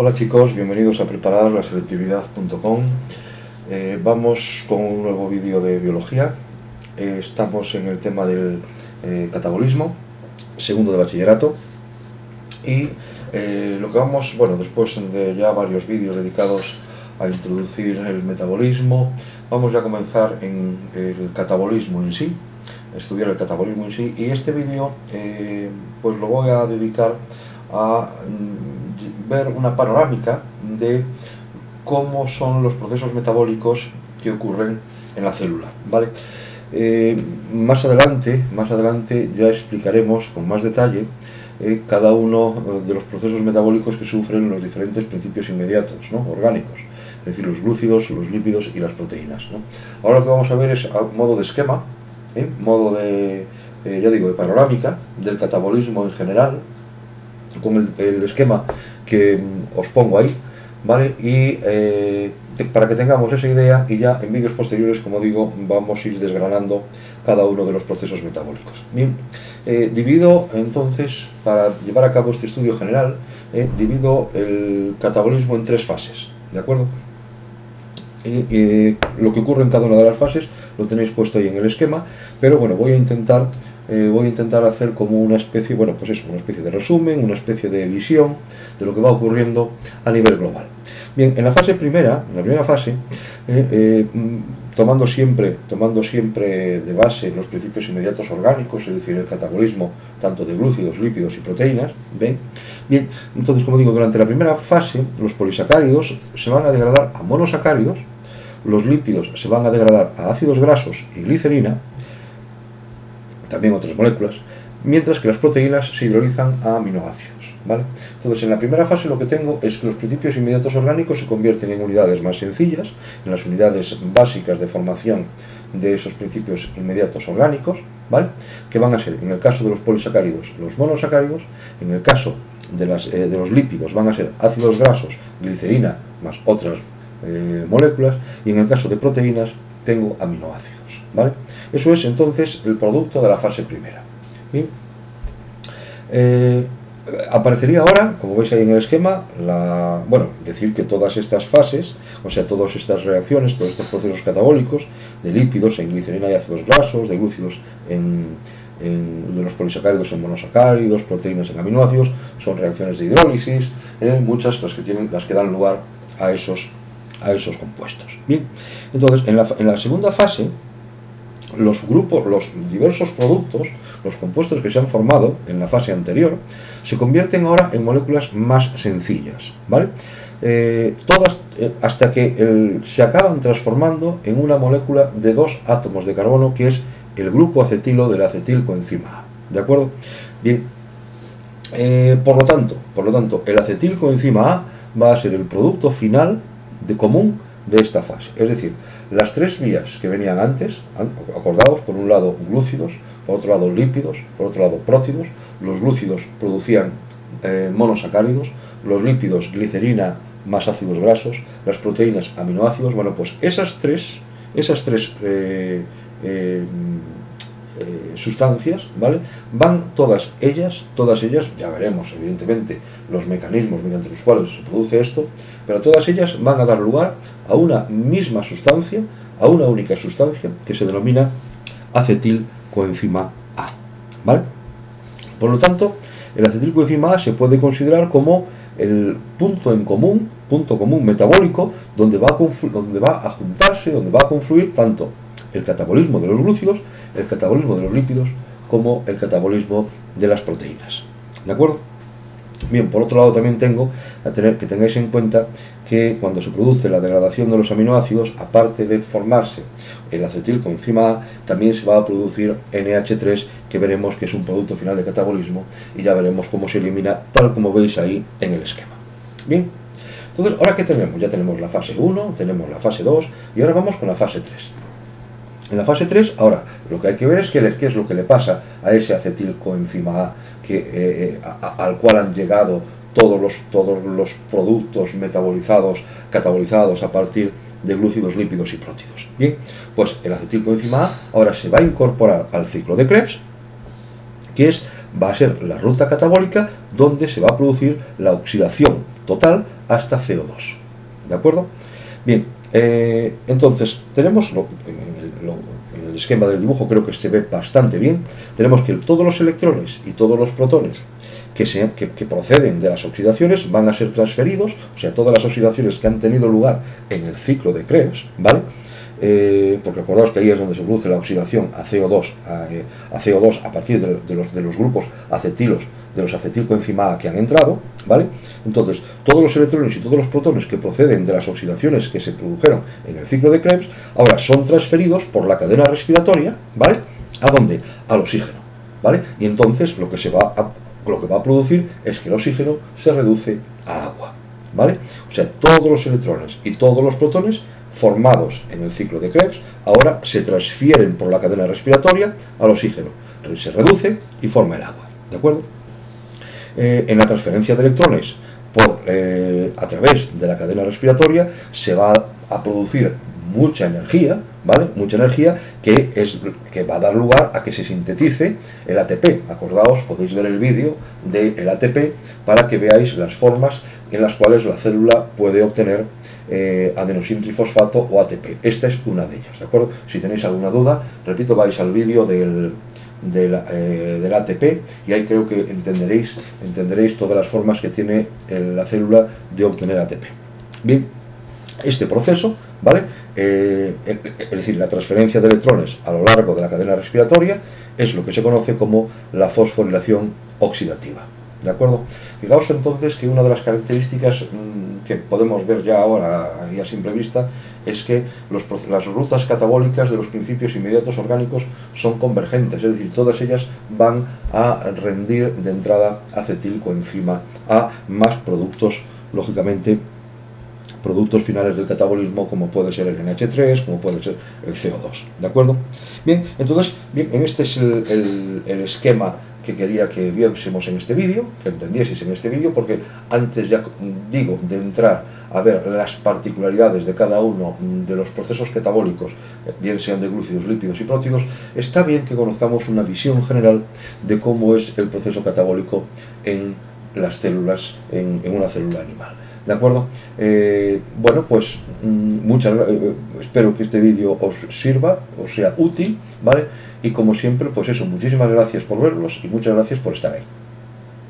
Hola chicos, bienvenidos a preparar la selectividad.com. Vamos con un nuevo vídeo de biología. Estamos en el tema del catabolismo, segundo de bachillerato. Y lo que vamos, bueno, después de ya varios vídeos dedicados a introducir el metabolismo, vamos ya a comenzar en el catabolismo en sí, estudiar el catabolismo en sí. Y este vídeo pues lo voy a dedicar a ver una panorámica de cómo son los procesos metabólicos que ocurren en la célula, ¿vale? Más adelante ya explicaremos con más detalle cada uno de los procesos metabólicos que sufren los diferentes principios inmediatos, ¿no?, orgánicos, es decir, los glúcidos, los lípidos y las proteínas, ¿no? Ahora lo que vamos a ver es a modo de esquema, modo de, ya digo, de panorámica del catabolismo en general, con el esquema que os pongo ahí, ¿vale? Y para que tengamos esa idea, y ya en vídeos posteriores, como digo, vamos a ir desgranando cada uno de los procesos metabólicos. Bien, divido entonces, para llevar a cabo este estudio general, divido el catabolismo en tres fases, ¿de acuerdo? Lo que ocurre en cada una de las fases lo tenéis puesto ahí en el esquema, pero bueno, voy a intentar hacer como una especie, bueno, pues eso, una especie de resumen, una especie de visión de lo que va ocurriendo a nivel global. Bien, en la fase primera, en la primera fase, tomando siempre de base los principios inmediatos orgánicos, es decir, el catabolismo tanto de glúcidos, lípidos y proteínas, ¿ven? Bien, entonces, como digo, durante la primera fase, los polisacáridos se van a degradar a monosacáridos, los lípidos se van a degradar a ácidos grasos y glicerina, también otras moléculas, mientras que las proteínas se hidrolizan a aminoácidos, ¿vale? Entonces, en la primera fase lo que tengo es que los principios inmediatos orgánicos se convierten en unidades más sencillas, en las unidades básicas de formación de esos principios inmediatos orgánicos, ¿vale?, que van a ser, en el caso de los polisacáridos, los monosacáridos, en el caso de los lípidos van a ser ácidos grasos, glicerina, más otras moléculas, y en el caso de proteínas tengo aminoácidos, ¿vale? Eso es entonces el producto de la fase primera. Bien. Aparecería ahora, como veis ahí en el esquema, decir que todas estas fases, o sea, todas estas reacciones, todos estos procesos catabólicos, de lípidos en glicerina y ácidos grasos, de glúcidos de los polisacáridos en monosacáridos, proteínas en aminoácidos, son reacciones de hidrólisis, muchas las que dan lugar a esos compuestos. Bien, entonces en la segunda fase, los diversos productos, los compuestos que se han formado en la fase anterior, se convierten ahora en moléculas más sencillas, ¿vale? Todas hasta que se acaban transformando en una molécula de 2 átomos de carbono, que es el grupo acetilo de la acetilcoenzima A, ¿de acuerdo? Bien, por lo tanto, el acetilcoenzima A va a ser el producto final común de esta fase, es decir, las tres vías que venían antes, acordaos, por un lado glúcidos, por otro lado lípidos, por otro lado prótidos. Los glúcidos producían monosacáridos, los lípidos glicerina más ácidos grasos, las proteínas aminoácidos. Bueno, pues esas tres sustancias, ¿vale?, van todas ellas, ya veremos evidentemente los mecanismos mediante los cuales se produce esto, pero todas ellas van a dar lugar a una misma sustancia, a una única sustancia que se denomina acetilcoenzima A, ¿vale? Por lo tanto, el acetilcoenzima A se puede considerar como el punto común metabólico donde va a juntarse, donde va a confluir tanto el catabolismo de los glúcidos, el catabolismo de los lípidos, como el catabolismo de las proteínas, ¿de acuerdo? Bien, por otro lado también tengo que tengáis en cuenta que cuando se produce la degradación de los aminoácidos, aparte de formarse el acetilcoenzima A, también se va a producir NH3, que veremos que es un producto final de catabolismo, y ya veremos cómo se elimina, tal como veis ahí en el esquema. Bien, entonces, ¿ahora qué tenemos? Ya tenemos la fase 1, tenemos la fase 2, y ahora vamos con la fase 3. En la fase 3, ahora, lo que hay que ver es qué es lo que le pasa a ese acetilcoenzima A, al cual han llegado todos los productos catabolizados a partir de glúcidos, lípidos y prótidos. Bien, pues el acetilcoenzima A ahora se va a incorporar al ciclo de Krebs, que es va a ser la ruta catabólica donde se va a producir la oxidación total hasta CO2. ¿De acuerdo? Bien, entonces tenemos, en el esquema del dibujo creo que se ve bastante bien, tenemos que todos los electrones y todos los protones que proceden de las oxidaciones van a ser transferidos, o sea, todas las oxidaciones que han tenido lugar en el ciclo de Krebs, ¿vale? Porque recordaos que ahí es donde se produce la oxidación a CO2 a partir de los grupos acetilos, de los acetilcoenzima A que han entrado, ¿vale? Entonces, todos los electrones y todos los protones que proceden de las oxidaciones que se produjeron en el ciclo de Krebs, ahora son transferidos por la cadena respiratoria, ¿vale? ¿A dónde? Al oxígeno, ¿vale? Y entonces lo que va a producir es que el oxígeno se reduce a agua, ¿vale? O sea, todos los electrones y todos los protones formados en el ciclo de Krebs ahora se transfieren por la cadena respiratoria al oxígeno, se reduce y forma el agua, ¿de acuerdo? En la transferencia de electrones a través de la cadena respiratoria se va a producir mucha energía, ¿vale? Mucha energía que va a dar lugar a que se sintetice el ATP. Acordaos, podéis ver el vídeo del ATP para que veáis las formas en las cuales la célula puede obtener adenosín trifosfato o ATP. Esta es una de ellas, ¿de acuerdo? Si tenéis alguna duda, repito, vais al vídeo del ATP y ahí creo que entenderéis todas las formas que tiene la célula de obtener ATP. Bien, este proceso, ¿vale? Es decir, la transferencia de electrones a lo largo de la cadena respiratoria es lo que se conoce como la fosforilación oxidativa, ¿de acuerdo? Fijaos entonces que una de las características que podemos ver ya ahora y a simple vista es que las rutas catabólicas de los principios inmediatos orgánicos son convergentes, es decir, todas ellas van a rendir de entrada acetilcoenzima A más productos, lógicamente, productos finales del catabolismo como puede ser el NH3, como puede ser el CO2, ¿de acuerdo? Bien, entonces, este es el esquema que quería que viésemos en este vídeo, que entendieseis en este vídeo, porque antes ya digo de entrar a ver las particularidades de cada uno de los procesos catabólicos, bien sean de glúcidos, lípidos y prótidos, está bien que conozcamos una visión general de cómo es el proceso catabólico en las células, en una célula animal. ¿De acuerdo? Bueno, pues espero que este vídeo os sirva, os sea útil, ¿vale? Y como siempre, pues eso, muchísimas gracias por verlos y muchas gracias por estar ahí.